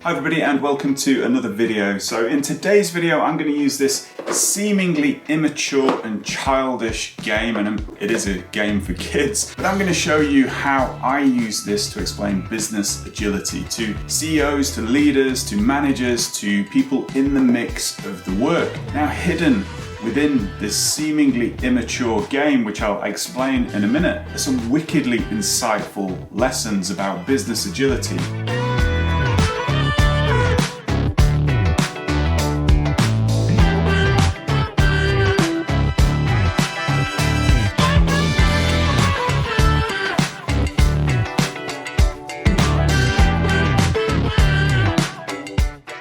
Hi everybody and welcome to another video. So in today's video I'm going to use this seemingly immature and childish game, and it is a game for kids, but I'm going to show you how I use this to explain business agility to CEOs, to leaders, to managers, to people in the mix of the work. Now hidden within this seemingly immature game, which I'll explain in a minute, are some wickedly insightful lessons about business agility.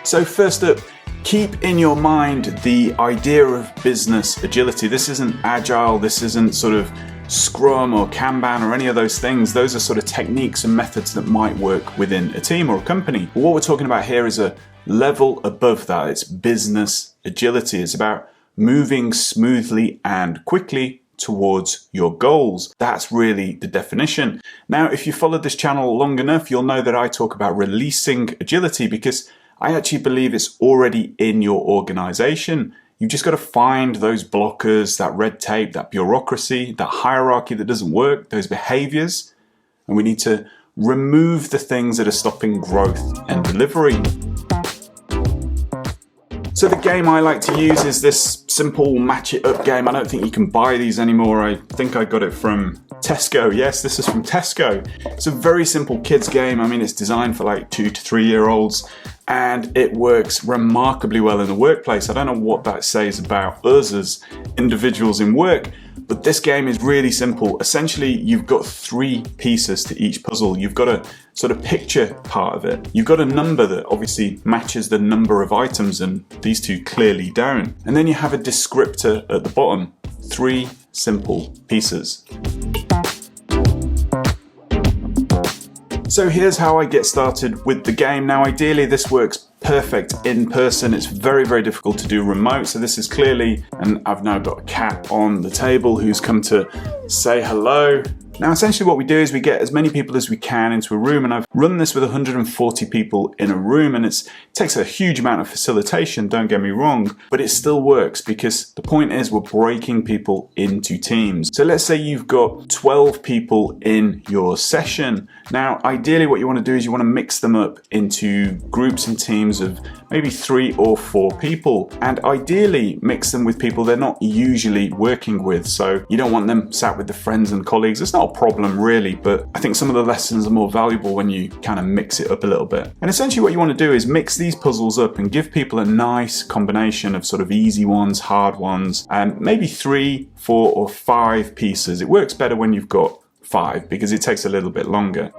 So first up, keep in your mind the idea of business agility. This isn't agile, this isn't sort of Scrum or Kanban or any of those things. Those are sort of techniques and methods that might work within a team or a company. But what we're talking about here is a level above that. It's business agility. It's about moving smoothly and quickly towards your goals. That's really the definition. Now, if you followed this channel long enough, you'll know that I talk about releasing agility because I actually believe it's already in your organization. You've just got to find those blockers, that red tape, that bureaucracy, that hierarchy that doesn't work, those behaviors, and we need to remove the things that are stopping growth and delivery. So the game I like to use is this simple match it up game. I don't think you can buy these anymore. I think I got it from Tesco. Yes, this is from Tesco. It's a very simple kids game. I mean, it's designed for like 2 to 3 year olds. And it works remarkably well in the workplace. I don't know what that says about us as individuals in work, but this game is really simple. Essentially, you've got 3 pieces to each puzzle. You've got a sort of picture part of it. You've got a number that obviously matches the number of items, and these 2 clearly don't. And then you have a descriptor at the bottom. 3 simple pieces. So here's how I get started with the game. Now ideally this works perfect in person. It's very, very difficult to do remote. So this is clearly, and I've now got a cat on the table who's come to say hello. Now essentially what we do is we get as many people as we can into a room, and I've run this with 140 people in a room, and it takes a huge amount of facilitation, don't get me wrong, but it still works because the point is we're breaking people into teams. So let's say you've got 12 people in your session. Now ideally what you want to do is you want to mix them up into groups and teams of maybe 3 or 4 people, and ideally mix them with people they're not usually working with. So you don't want them sat with the friends and colleagues. It's not a problem really, but I think some of the lessons are more valuable when you kind of mix it up a little bit. And essentially what you want to do is mix these puzzles up and give people a nice combination of sort of easy ones, hard ones, and maybe 3, 4 or 5 pieces. It works better when you've got 5 because it takes a little bit longer.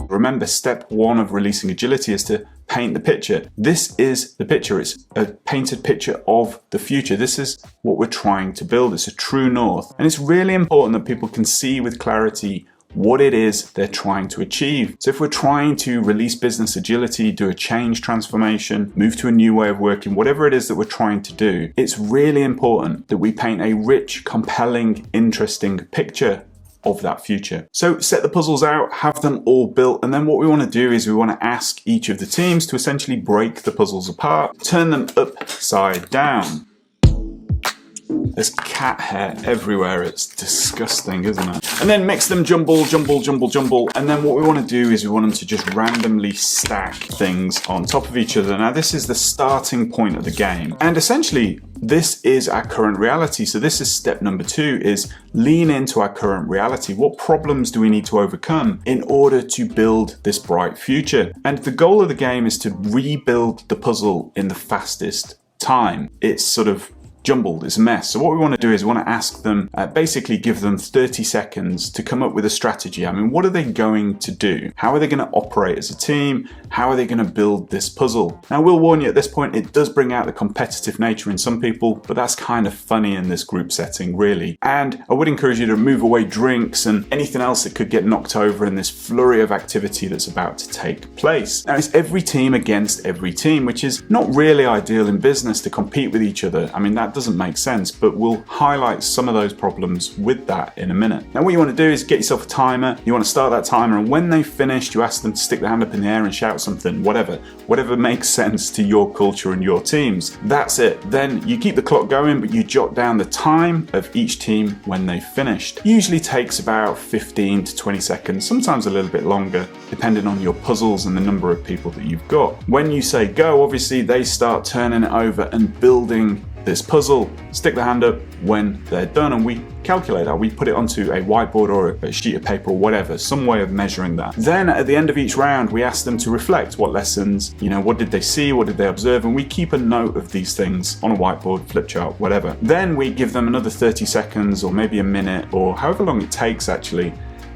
Remember, step 1 of releasing agility is to paint the picture. This is the picture. It's a painted picture of the future. This is what we're trying to build. It's a true north. And it's really important that people can see with clarity what it is they're trying to achieve. So if we're trying to release business agility, do a change transformation, move to a new way of working, whatever it is that we're trying to do, it's really important that we paint a rich, compelling, interesting picture of that future. So set the puzzles out, have them all built, and then what we want to do is we want to ask each of the teams to essentially break the puzzles apart, turn them upside down. There's cat hair everywhere. It's disgusting, isn't it? And then mix them, jumble, jumble, jumble, jumble. And then what we want to do is we want them to just randomly stack things on top of each other. Now this is the starting point of the game. And essentially this is our current reality. So this is step number 2, is lean into our current reality. What problems do we need to overcome in order to build this bright future? And the goal of the game is to rebuild the puzzle in the fastest time. It's sort of jumbled, it's a mess. So what we want to do is we want to ask them, basically give them 30 seconds to come up with a strategy. I mean, what are they going to do? How are they going to operate as a team? How are they going to build this puzzle? Now, I will warn you at this point, it does bring out the competitive nature in some people, but that's kind of funny in this group setting, really. And I would encourage you to move away drinks and anything else that could get knocked over in this flurry of activity that's about to take place. Now, it's every team against every team, which is not really ideal in business to compete with each other. I mean, that doesn't make sense, but we'll highlight some of those problems with that in a minute. Now what you want to do is get yourself a timer. You want to start that timer, and when they've finished, you ask them to stick their hand up in the air and shout something, whatever makes sense to your culture and your teams. That's it. Then you keep the clock going, but you jot down the time of each team when they've finished. Usually takes about 15 to 20 seconds, sometimes a little bit longer, depending on your puzzles and the number of people that you've got. When you say go, obviously they start turning it over and building this puzzle. Stick the hand up when they're done, and we calculate that. We put it onto a whiteboard or a sheet of paper or whatever, some way of measuring that. Then at the end of each round, we ask them to reflect what lessons, what did they see, what did they observe, and we keep a note of these things on a whiteboard, flip chart, whatever. Then we give them another 30 seconds or maybe a minute or however long it takes actually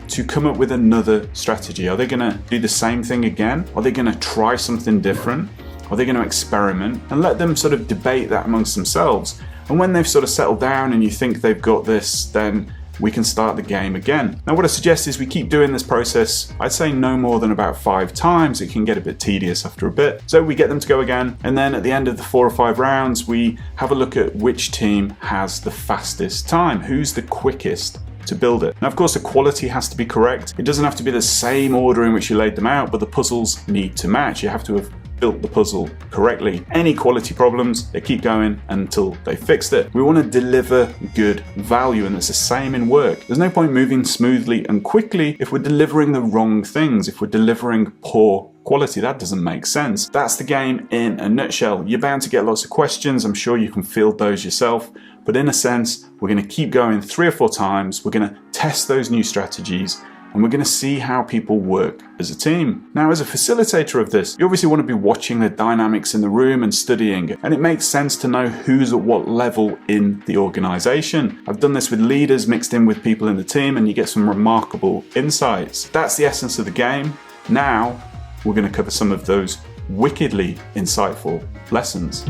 to come up with another strategy. Are they going to do the same thing again? Are they going to try something different? Are they going to experiment? And let them sort of debate that amongst themselves. And when they've sort of settled down and you think they've got this, then we can start the game again. Now what I suggest is we keep doing this process, I'd say no more than about 5 times. It can get a bit tedious after a bit. So we get them to go again, and then at the end of the 4 or 5 rounds, we have a look at which team has the fastest time, who's the quickest to build it. Now of course the quality has to be correct. It doesn't have to be the same order in which you laid them out, but the puzzles need to match. You have to have built the puzzle correctly. Any quality problems, they keep going until they fixed it. We want to deliver good value, and it's the same in work. There's no point moving smoothly and quickly if we're delivering the wrong things, if we're delivering poor quality. That doesn't make sense. That's the game in a nutshell. You're bound to get lots of questions. I'm sure you can field those yourself. But in a sense, we're going to keep going 3 or 4 times. We're going to test those new strategies, and we're going to see how people work as a team. Now, as a facilitator of this, you obviously want to be watching the dynamics in the room and studying, and it makes sense to know who's at what level in the organization. I've done this with leaders mixed in with people in the team, and you get some remarkable insights. That's the essence of the game. Now, we're going to cover some of those wickedly insightful lessons.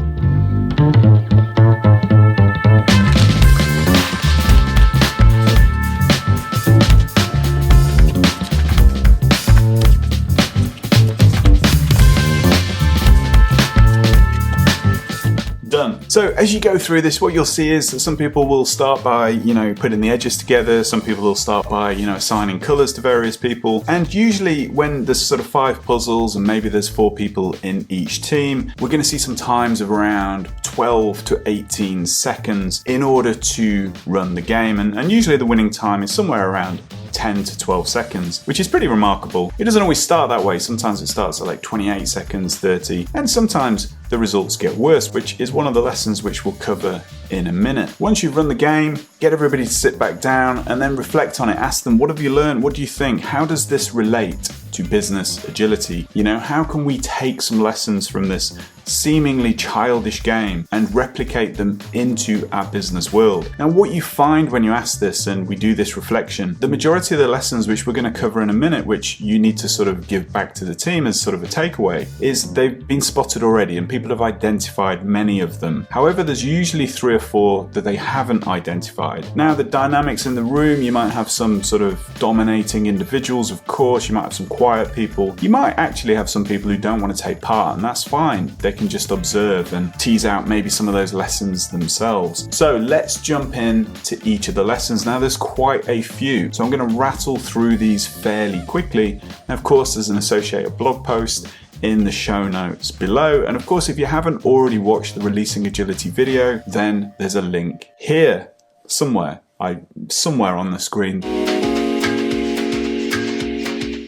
So as you go through this, what you'll see is that some people will start by, putting the edges together. Some people will start by, assigning colors to various people. And usually when there's sort of 5 puzzles and maybe there's 4 people in each team, we're going to see some times of around 12 to 18 seconds in order to run the game. And usually the winning time is somewhere around 10 to 12 seconds, which is pretty remarkable. It doesn't always start that way. Sometimes it starts at like 28 seconds, 30, and sometimes the results get worse, which is one of the lessons which we'll cover in a minute. Once you've run the game, get everybody to sit back down and then reflect on it. Ask them, what have you learned? What do you think? How does this relate to business agility? How can we take some lessons from this seemingly childish game and replicate them into our business world? Now, what you find when you ask this and we do this reflection, the majority of the lessons which we're going to cover in a minute, which you need to sort of give back to the team as sort of a takeaway, is they've been spotted already and people have identified many of them. However, there's usually 3 or 4 that they haven't identified. Now, the dynamics in the room, you might have some sort of dominating individuals, of course. You might have some quiet people. You might actually have some people who don't want to take part, and that's fine. They can just observe and tease out maybe some of those lessons themselves. So let's jump in to each of the lessons. Now, there's quite a few, so I'm going to rattle through these fairly quickly. And of course, there's an associated blog post in the show notes below. And of course, if you haven't already watched the Releasing Agility video, then there's a link here somewhere on the screen.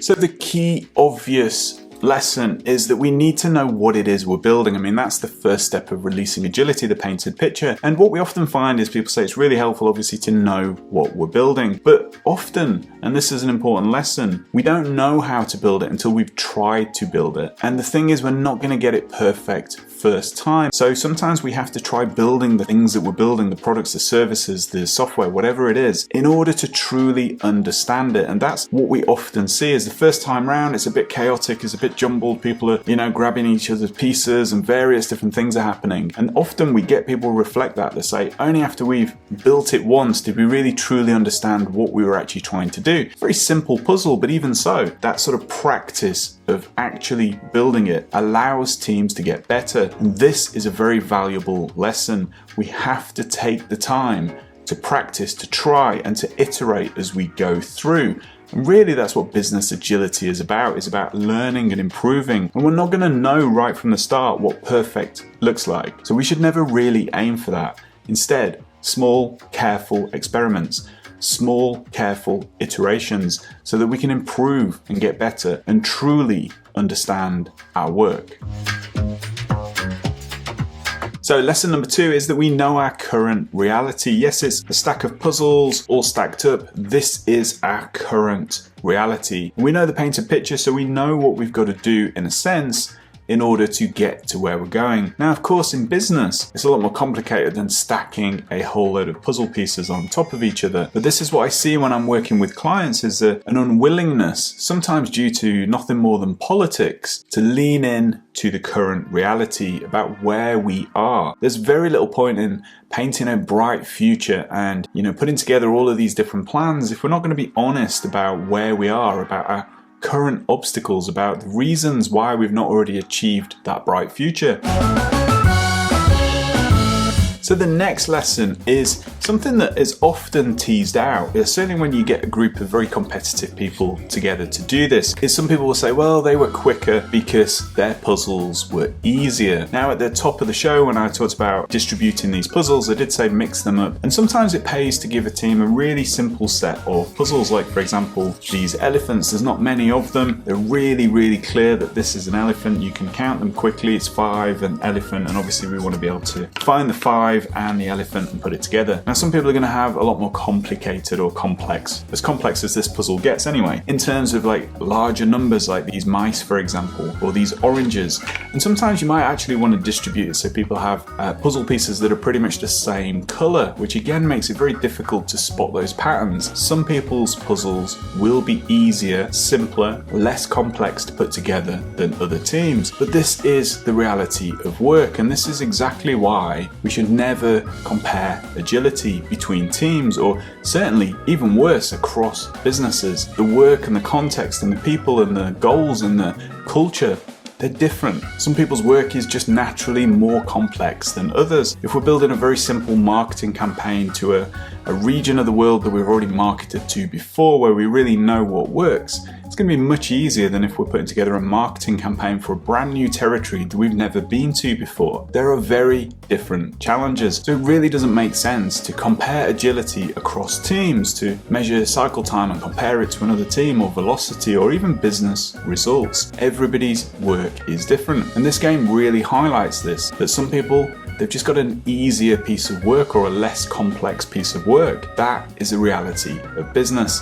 So the key obvious lesson is that we need to know what it is we're building. I mean, that's the first step of releasing agility, the painted picture. And what we often find is people say it's really helpful, obviously, to know what we're building. But often, and this is an important lesson, we don't know how to build it until we've tried to build it. And the thing is, we're not going to get it perfect first time. So sometimes we have to try building the things that we're building, the products, the services, the software, whatever it is, in order to truly understand it. And that's what we often see is the first time round, it's a bit chaotic, it's a bit jumbled, people are, grabbing each other's pieces and various different things are happening. And often we get people reflect that. They say, only after we've built it once did we really truly understand what we were actually trying to do. Very simple puzzle, but even so, that sort of practice of actually building it allows teams to get better. And this is a very valuable lesson. We have to take the time to practice, to try and to iterate as we go through. And really that's what business agility is about learning and improving. And we're not going to know right from the start what perfect looks like. So we should never really aim for that. Instead, small, careful experiments, small, careful iterations so that we can improve and get better and truly understand our work. So lesson number 2 is that we know our current reality. Yes, it's a stack of puzzles all stacked up. This is our current reality. We know the painted picture, so we know what we've got to do in a sense in order to get to where we're going. Now, of course, in business, it's a lot more complicated than stacking a whole load of puzzle pieces on top of each other. But this is what I see when I'm working with clients, is an unwillingness, sometimes due to nothing more than politics, to lean in to the current reality about where we are. There's very little point in painting a bright future and, putting together all of these different plans if we're not going to be honest about where we are, about our current obstacles, about the reasons why we've not already achieved that bright future. So the next lesson is something that is often teased out, certainly when you get a group of very competitive people together to do this, is some people will say, well, they were quicker because their puzzles were easier. Now at the top of the show, when I talked about distributing these puzzles, I did say mix them up. And sometimes it pays to give a team a really simple set of puzzles, like for example, these elephants. There's not many of them. They're really, really clear that this is an elephant. You can count them quickly. It's 5, an elephant, and obviously we want to be able to find the 5 and the elephant and put it together. Now some people are going to have a lot more complicated or complex as this puzzle gets anyway, in terms of like larger numbers like these mice, for example, or these oranges. And sometimes you might actually want to distribute it so people have puzzle pieces that are pretty much the same color, which again makes it very difficult to spot those patterns. Some people's puzzles will be easier, simpler, less complex to put together than other teams. But this is the reality of work, and this is exactly why we should never compare agility between teams, or certainly even worse, across businesses. The work and the context and the people and the goals and the culture, they're different. Some people's work is just naturally more complex than others. If we're building a very simple marketing campaign to a region of the world that we've already marketed to before, where we really know what works, it's going to be much easier than if we're putting together a marketing campaign for a brand new territory that we've never been to before. There are very different challenges. So it really doesn't make sense to compare agility across teams, to measure cycle time and compare it to another team, or velocity, or even business results. Everybody's work is different. And this game really highlights this, that some people, they've just got an easier piece of work or a less complex piece of work. That is a reality of business.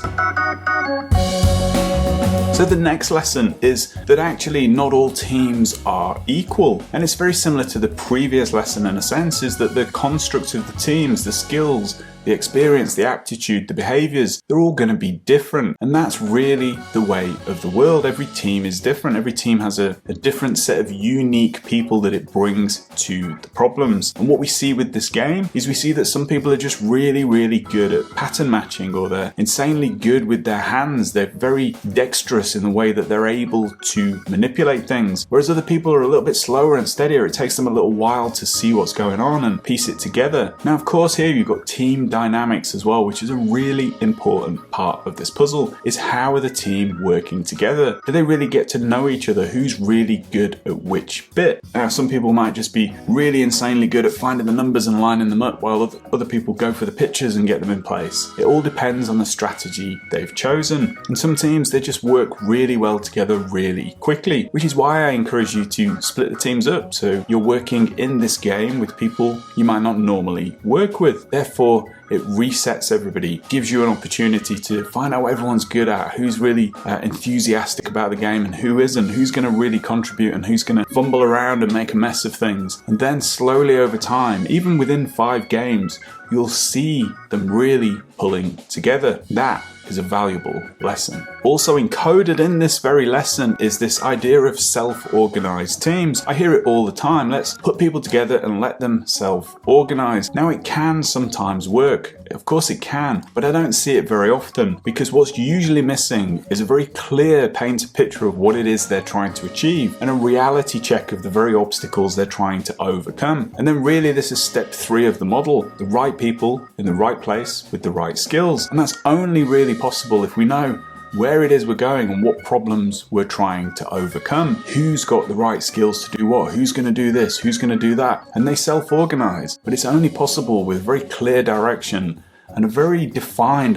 So the next lesson is that actually not all teams are equal. And it's very similar to the previous lesson in a sense, is that the construct of the teams, the skills, the experience, the aptitude, the behaviors, they're all going to be different. And that's really the way of the world. Every team is different. Every team has a different set of unique people that it brings to the problems. And what we see with this game is we see that some people are just really, really good at pattern matching, or they're insanely good with their hands. They're very dexterous in the way that they're able to manipulate things. Whereas other people are a little bit slower and steadier. It takes them a little while to see what's going on and piece it together. Now, of course, here you've got team dynamics as well, which is a really important part of this puzzle, is how are the team working together? Do they really get to know each other? Who's really good at which bit? Now, some people might just be really insanely good at finding the numbers and lining them up, while other people go for the pictures and get them in place. It all depends on the strategy they've chosen. And some teams, they just work really well together really quickly, which is why I encourage you to split the teams up. So you're working in this game with people you might not normally work with. Therefore, it resets everybody, gives you an opportunity to find out what everyone's good at, who's really enthusiastic about the game and who isn't, who's going to really contribute and who's going to fumble around and make a mess of things. And then slowly over time, even within 5 games, you'll see them really pulling together. That is a valuable lesson. Also encoded in this very lesson is this idea of self-organized teams. I hear it all the time. Let's put people together and let them self-organize. Now, it can sometimes work. Of course it can, but I don't see it very often, because what's usually missing is a very clear painted picture of what it is they're trying to achieve and a reality check of the very obstacles they're trying to overcome. And then really this is step 3 of the model: the right people in the right place with the right skills. And that's only really possible if we know where it is we're going and what problems we're trying to overcome. Who's got the right skills to do what? Who's going to do this? Who's going to do that? And they self-organize. But it's only possible with very clear direction and a very defined,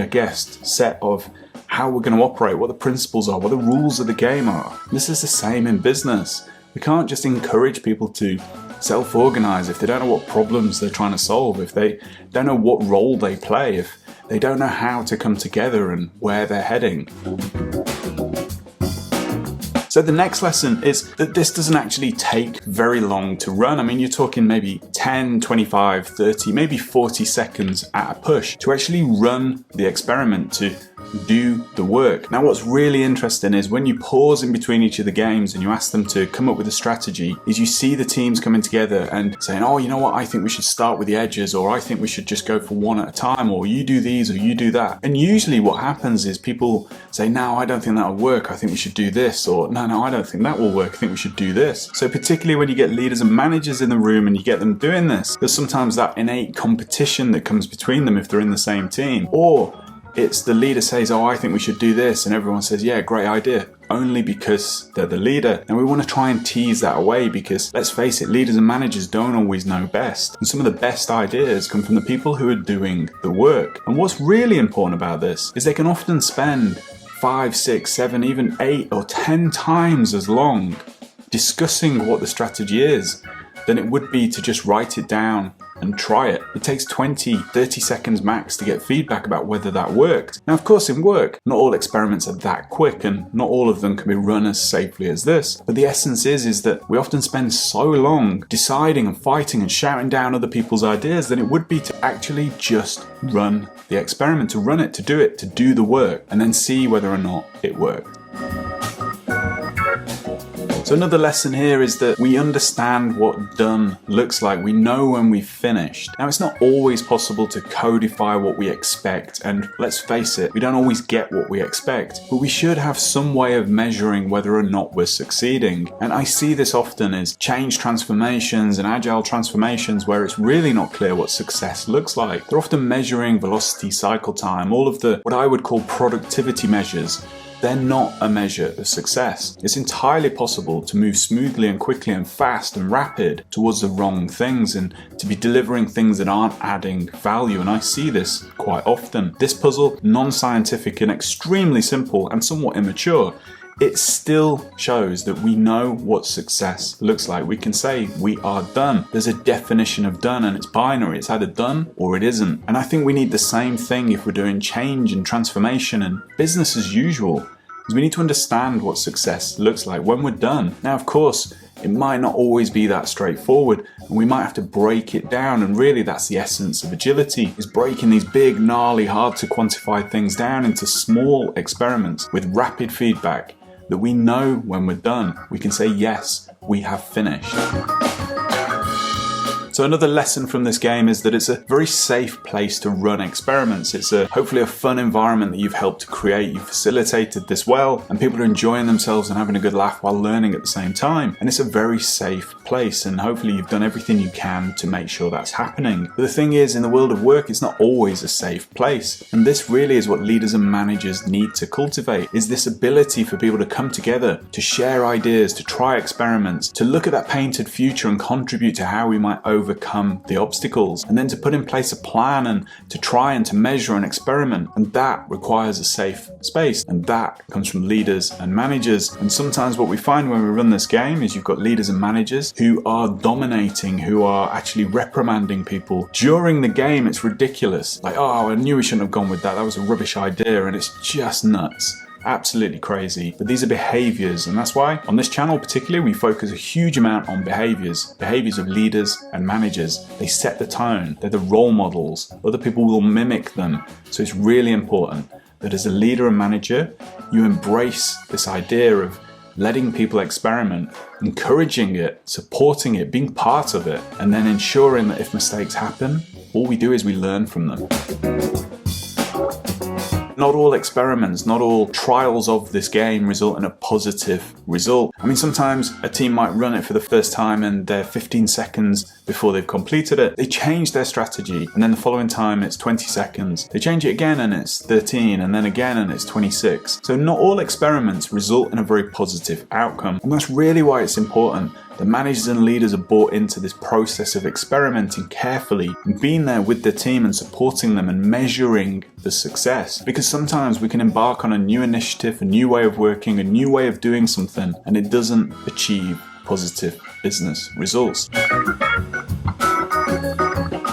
set of how we're going to operate, what the principles are, what the rules of the game are. This is the same in business. We can't just encourage people to self-organize if they don't know what problems they're trying to solve, if they don't know what role they play, if they don't know how to come together and where they're heading. So the next lesson is that this doesn't actually take very long to run. I mean, you're talking maybe 10, 25, 30, maybe 40 seconds at a push to actually run the experiment, to do the work. Now, what's really interesting is when you pause in between each of the games and you ask them to come up with a strategy, is you see the teams coming together and saying, oh, you know what, I think we should start with the edges, or I think we should just go for one at a time, or you do these or you do that. And usually what happens is people say, no, I don't think that'll work, I think we should do this, or no, I don't think that will work, I think we should do this. So particularly when you get leaders and managers in the room and you get them doing this, there's sometimes that innate competition that comes between them if they're in the same team. Or it's the leader says, oh, I think we should do this, and everyone says, yeah, great idea, only because they're the leader. And we want to try and tease that away, because let's face it, leaders and managers don't always know best. And some of the best ideas come from the people who are doing the work. And what's really important about this is they can often spend 5, 6, 7, even 8 or 10 times as long discussing what the strategy is than it would be to just write it down and try it. It takes 20, 30 seconds max to get feedback about whether that worked. Now, of course, in work, not all experiments are that quick and not all of them can be run as safely as this. But the essence is that we often spend so long deciding and fighting and shouting down other people's ideas than it would be to actually just run the experiment, to run it, to do the work, and then see whether or not it worked. So another lesson here is that we understand what done looks like. We know when we've finished. Now, it's not always possible to codify what we expect, and let's face it, we don't always get what we expect, but we should have some way of measuring whether or not we're succeeding. And I see this often as change transformations and agile transformations where it's really not clear what success looks like. They're often measuring velocity, cycle time, all of the what I would call productivity measures. They're not a measure of success. It's entirely possible to move smoothly and quickly and fast and rapid towards the wrong things and to be delivering things that aren't adding value. And I see this quite often. This puzzle, non-scientific and extremely simple and somewhat immature, it still shows that we know what success looks like. We can say we are done. There's a definition of done and it's binary. It's either done or it isn't. And I think we need the same thing if we're doing change and transformation and business as usual. Because we need to understand what success looks like when we're done. Now, of course, it might not always be that straightforward and we might have to break it down, and really that's the essence of agility, is breaking these big, gnarly, hard to quantify things down into small experiments with rapid feedback that we know when we're done. We can say, yes, we have finished. So another lesson from this game is that it's a very safe place to run experiments. It's hopefully a fun environment that you've helped to create. You've facilitated this well, and people are enjoying themselves and having a good laugh while learning at the same time. And it's a very safe place, and hopefully you've done everything you can to make sure that's happening. But the thing is, in the world of work, it's not always a safe place. And this really is what leaders and managers need to cultivate, is this ability for people to come together, to share ideas, to try experiments, to look at that painted future and contribute to how we might overcome the obstacles, and then to put in place a plan and to try and to measure and experiment. And that requires a safe space, and that comes from leaders and managers. And sometimes what we find when we run this game is you've got leaders and managers who are dominating, who are actually reprimanding people during the game. It's ridiculous, like, oh, I knew we shouldn't have gone with that, that was a rubbish idea, and it's just nuts. Absolutely crazy. But these are behaviors, and that's why on this channel particularly we focus a huge amount on behaviors of leaders and managers. They set the tone, they're the role models, other people will mimic them. So it's really important that as a leader and manager, you embrace this idea of letting people experiment, encouraging it, supporting it, being part of it, and then ensuring that if mistakes happen, all we do is we learn from them. Not all experiments, not all trials of this game result in a positive result. I mean, sometimes a team might run it for the first time and they're 15 seconds before they've completed it. They change their strategy and then the following time it's 20 seconds. They change it again and it's 13 and then again and it's 26. So not all experiments result in a very positive outcome. And that's really why it's important that managers and leaders are bought into this process of experimenting carefully and being there with the team and supporting them and measuring the success. Because sometimes we can embark on a new initiative, a new way of working, a new way of doing something, and it doesn't achieve positive business results.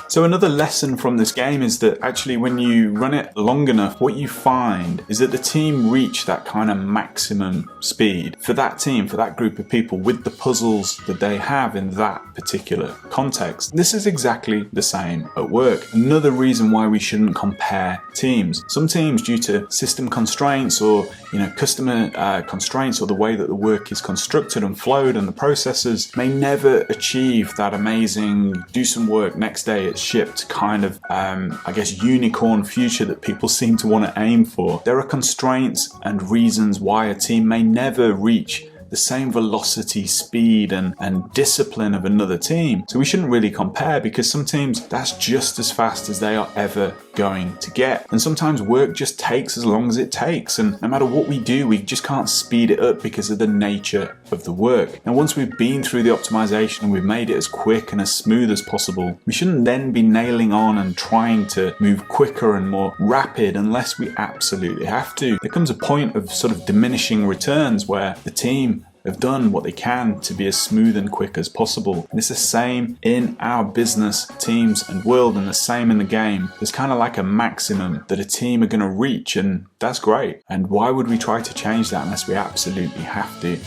So another lesson from this game is that actually when you run it long enough, what you find is that the team reach that kind of maximum speed for that team, for that group of people with the puzzles that they have in that particular context. This is exactly the same at work. Another reason why we shouldn't compare teams. Some teams, due to system constraints or customer constraints or the way that the work is constructed and flowed and the processes, may never achieve that amazing do some work next day it's shipped kind of unicorn future that people seem to want to aim for. There are constraints and reasons why a team may never reach the same velocity, speed and discipline of another team. So we shouldn't really compare, because some teams, that's just as fast as they are ever going to get. And sometimes work just takes as long as it takes. And no matter what we do, we just can't speed it up because of the nature of the work. And once we've been through the optimization and we've made it as quick and as smooth as possible, we shouldn't then be nailing on and trying to move quicker and more rapid unless we absolutely have to. There comes a point of sort of diminishing returns where the team have done what they can to be as smooth and quick as possible. And it's the same in our business, teams and world, and the same in the game. There's kind of like a maximum that a team are going to reach, and that's great. And why would we try to change that unless we absolutely have to?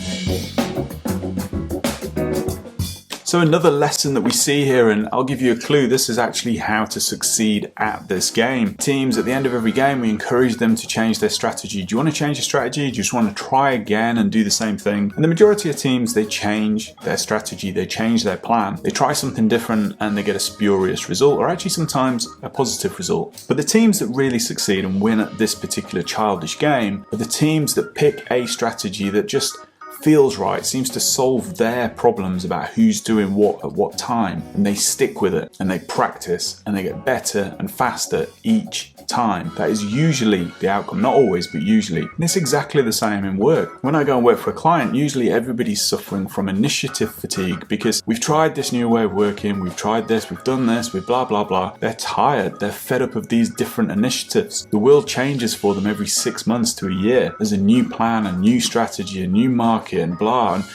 So another lesson that we see here, and I'll give you a clue, this is actually how to succeed at this game. Teams, at the end of every game, we encourage them to change their strategy. Do you want to change your strategy? Do you just want to try again and do the same thing? And the majority of teams, they change their strategy, they change their plan. They try something different and they get a spurious result, or actually sometimes a positive result. But the teams that really succeed and win at this particular childish game are the teams that pick a strategy that just feels right, seems to solve their problems about who's doing what at what time, and they stick with it and they practice and they get better and faster each time. That is usually the outcome, not always, but usually. And it's exactly the same in work. When I go and work for a client, usually everybody's suffering from initiative fatigue because we've tried this new way of working, we've tried this, we've done this, we've blah, blah, blah. They're tired, they're fed up of these different initiatives. The world changes for them every 6 months to a year. There's a new plan, a new strategy, a new market, and blah, and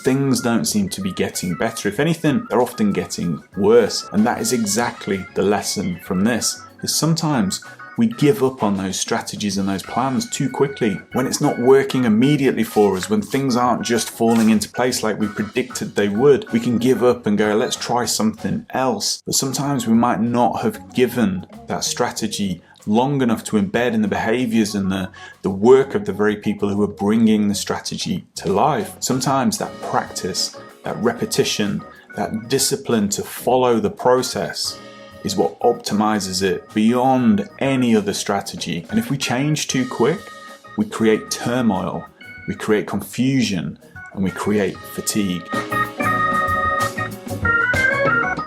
things don't seem to be getting better. If anything, they're often getting worse. And that is exactly the lesson from this, is sometimes we give up on those strategies and those plans too quickly. When it's not working immediately for us, when things aren't just falling into place like we predicted they would, we can give up and go, let's try something else. But sometimes we might not have given that strategy long enough to embed in the behaviors and the work of the very people who are bringing the strategy to life. Sometimes that practice, that repetition, that discipline to follow the process is what optimizes it beyond any other strategy. And if we change too quick, we create turmoil, we create confusion, and we create fatigue.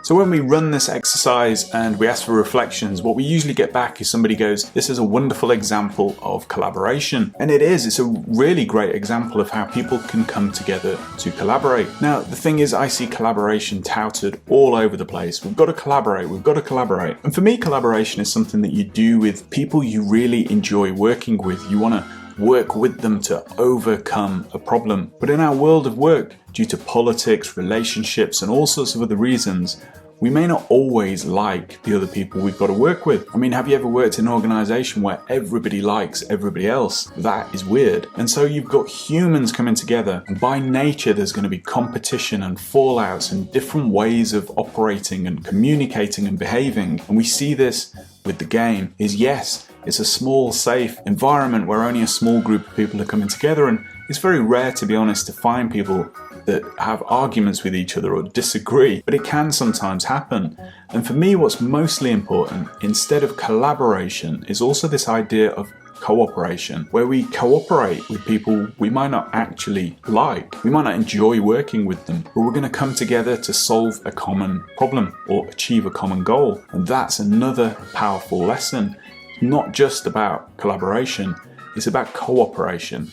So when we run this exercise and we ask for reflections, what we usually get back is somebody goes, this is a wonderful example of collaboration. And it is, it's a really great example of how people can come together to collaborate. Now, the thing is, I see collaboration touted all over the place. We've got to collaborate, we've got to collaborate. And for me, collaboration is something that you do with people you really enjoy working with. You want to work with them to overcome a problem. But in our world of work, due to politics, relationships, and all sorts of other reasons, we may not always like the other people we've got to work with. I mean, have you ever worked in an organization where everybody likes everybody else? That is weird. And so you've got humans coming together, and by nature there's going to be competition and fallouts and different ways of operating and communicating and behaving. And we see this with the game, is yes, It's a small, safe environment where only a small group of people are coming together, and it's very rare, to be honest, to find people that have arguments with each other or disagree, but it can sometimes happen. And for me, what's mostly important, instead of collaboration, is also this idea of cooperation, where we cooperate with people we might not actually like. We might not enjoy working with them, but we're going to come together to solve a common problem or achieve a common goal. And that's another powerful lesson. It's not just about collaboration, it's about cooperation.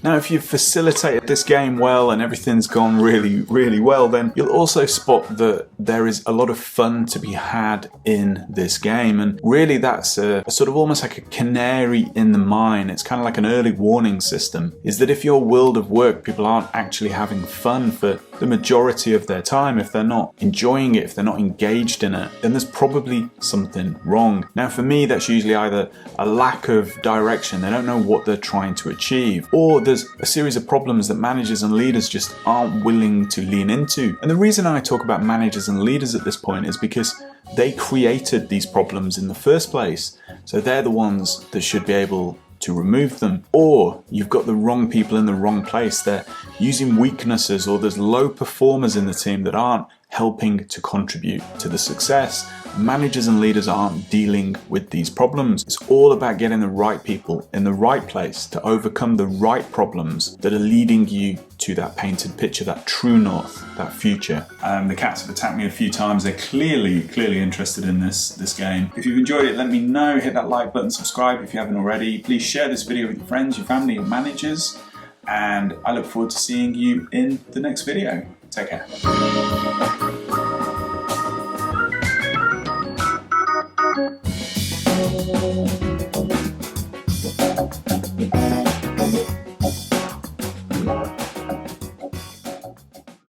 Now, if you've facilitated this game well and everything's gone really, really well, then you'll also spot that there is a lot of fun to be had in this game. And really that's a sort of almost like a canary in the mine. It's kind of like an early warning system, is that if your world of work, people aren't actually having fun for the majority of their time, if they're not enjoying it, if they're not engaged in it, then there's probably something wrong. Now, for me, that's usually either a lack of direction, they don't know what they're trying to achieve, or there's a series of problems that managers and leaders just aren't willing to lean into. And the reason I talk about managers and leaders at this point is because they created these problems in the first place. So they're the ones that should be able to remove them. Or you've got the wrong people in the wrong place. They're using weaknesses, or there's low performers in the team that aren't helping to contribute to the success. Managers and leaders aren't dealing with these problems. It's all about getting the right people in the right place to overcome the right problems that are leading you to that painted picture, that true north, that future. The cats have attacked me a few times. They're clearly interested in this game. If you've enjoyed it, let me know. Hit that like button, subscribe if you haven't already. Please share this video with your friends, your family, your managers, and I look forward to seeing you in the next video. Take care.